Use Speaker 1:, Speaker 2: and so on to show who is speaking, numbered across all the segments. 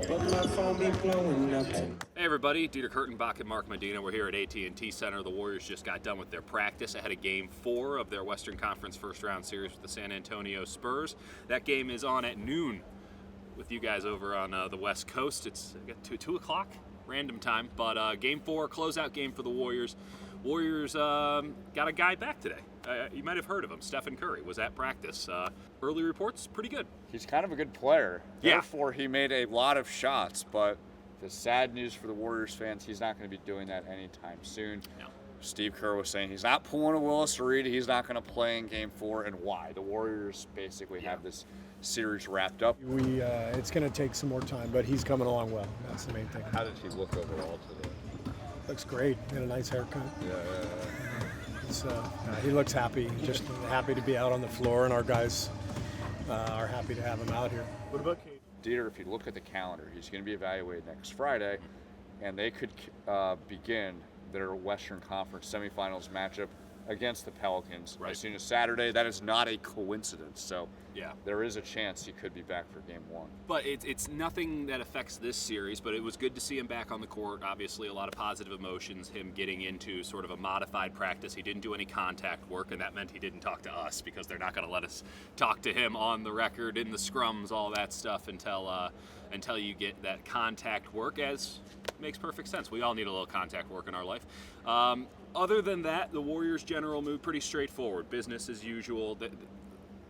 Speaker 1: but my phone be blowing up.
Speaker 2: Hey everybody, Dieter Kurtenbach and Mark Medina. We're here at AT&T Center. The Warriors just got done with their practice ahead of Game 4 of their Western Conference first-round series with the San Antonio Spurs. That game is on at noon with you guys over on the West Coast. It's 2 o'clock, random time. But Game 4, closeout game for the Warriors. Warriors got a guy back today. You might have heard of him. Stephen Curry was at practice. Early reports, pretty good.
Speaker 3: He's kind of a good player.
Speaker 2: Yeah.
Speaker 3: Therefore, he made a lot of shots, but the sad news for the Warriors fans, he's not going to be doing that anytime soon.
Speaker 2: No.
Speaker 3: Steve Kerr was saying he's not pulling a Willis Reed. He's not going to play in Game 4. And why? The Warriors basically have this series wrapped up.
Speaker 4: It's going to take some more time, but he's coming along well. That's the main thing.
Speaker 3: How did he look overall today?
Speaker 4: Looks great. He had a nice haircut.
Speaker 3: Yeah.
Speaker 4: He looks happy, just happy to be out on the floor, and our guys are happy to have him out here.
Speaker 5: What about Kate?
Speaker 3: Dieter, if you look at the calendar, he's going to be evaluated next Friday, and they could begin their Western Conference semifinals matchup against the Pelicans as soon as Saturday. That is not a coincidence. So there is a chance he could be back for Game 1.
Speaker 2: But it's nothing that affects this series, but it was good to see him back on the court. Obviously, a lot of positive emotions, him getting into sort of a modified practice. He didn't do any contact work, and that meant he didn't talk to us because they're not going to let us talk to him on the record, in the scrums, all that stuff until you get that contact work, as makes perfect sense. We all need a little contact work in our life. Other than that, the Warriors' general mood, pretty straightforward. Business as usual. The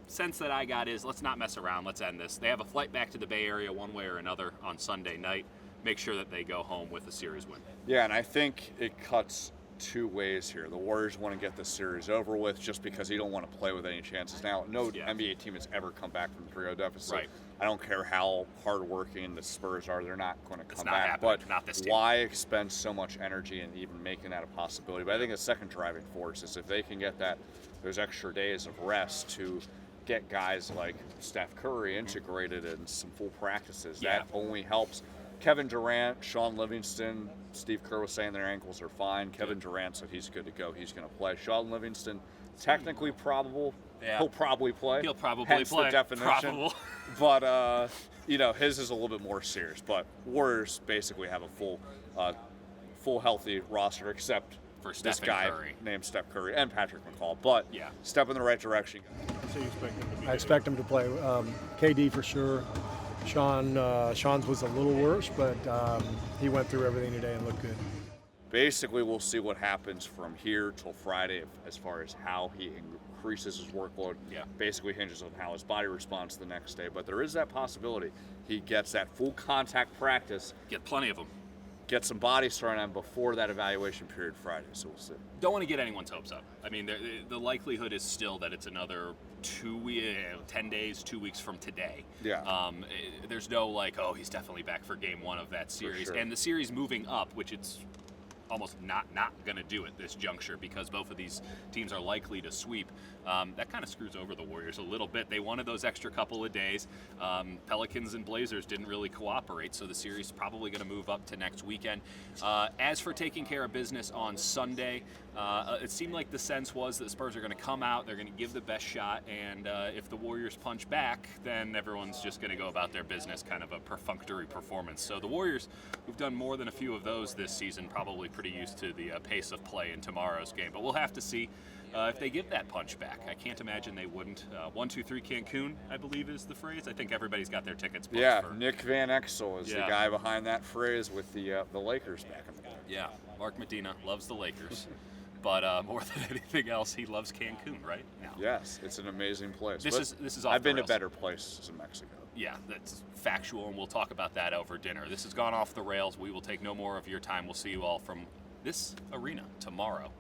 Speaker 2: sense that I got is, let's not mess around. Let's end this. They have a flight back to the Bay Area one way or another on Sunday night. Make sure that they go home with a series win.
Speaker 3: Yeah, and I think it cuts two ways here. The Warriors want to get this series over with just because you don't want to play with any chances. Now, no NBA team has ever come back from a 3-0 deficit.
Speaker 2: Right.
Speaker 3: I don't care how hardworking the Spurs are, they're not going to come back.
Speaker 2: Happening.
Speaker 3: But
Speaker 2: not this team.
Speaker 3: Why expend so much energy in even making that a possibility? But I think the second driving force is if they can get those extra days of rest to get guys like Steph Curry integrated in some full practices, that only helps. Kevin Durant, Sean Livingston, Steve Kerr was saying their ankles are fine. Kevin Durant said he's good to go. He's going to play. Sean Livingston, technically probable.
Speaker 2: Yeah.
Speaker 3: He'll probably play.
Speaker 2: He'll probably
Speaker 3: Hence
Speaker 2: play.
Speaker 3: the definition.
Speaker 2: Probable.
Speaker 3: But, his is a little bit more serious. But Warriors basically have a full healthy roster except
Speaker 2: For
Speaker 3: this
Speaker 2: Stephen
Speaker 3: guy
Speaker 2: Curry.
Speaker 3: named Steph Curry and Patrick McCall. But step in the right direction.
Speaker 5: So you expect him to be
Speaker 4: I expect him to play. KD for sure. Sean's was a little worse, but he went through everything today and looked good.
Speaker 3: Basically, we'll see what happens from here till Friday as far as how he increases his workload. Basically hinges on how his body responds the next day. But there is that possibility he gets that full contact practice.
Speaker 2: Get plenty of them.
Speaker 3: Get some body strain on before that evaluation period Friday. So we'll see.
Speaker 2: Don't want to get anyone's hopes up. I mean, the likelihood is still that it's another 10 days, 2 weeks from today. There's no he's definitely back for Game 1 of that series.
Speaker 3: Sure.
Speaker 2: And the series moving up, which it's almost not going to do at this juncture because both of these teams are likely to sweep. That kind of screws over the Warriors a little bit. They wanted those extra couple of days. Pelicans and Blazers didn't really cooperate, so the series is probably going to move up to next weekend. As for taking care of business on Sunday, it seemed like the sense was that the Spurs are going to come out, they're going to give the best shot, and if the Warriors punch back, then everyone's just going to go about their business, kind of a perfunctory performance. So the Warriors, who've done more than a few of those this season, probably pretty used to the pace of play in tomorrow's game. But we'll have to see if they give that punch back. I can't imagine they wouldn't. 1, 2, 3 Cancun, I believe is the phrase. I think everybody's got their tickets booked.
Speaker 3: Nick Van Exel is the guy behind that phrase with the Lakers back in the day.
Speaker 2: Yeah, Mark Medina loves the Lakers. But more than anything else, he loves Cancun, right? Now.
Speaker 3: Yes, it's an amazing place.
Speaker 2: This is off
Speaker 3: I've
Speaker 2: the
Speaker 3: been to
Speaker 2: rails.
Speaker 3: better places in Mexico.
Speaker 2: Yeah, that's factual, and we'll talk about that over dinner. This has gone off the rails. We will take no more of your time. We'll see you all from this arena tomorrow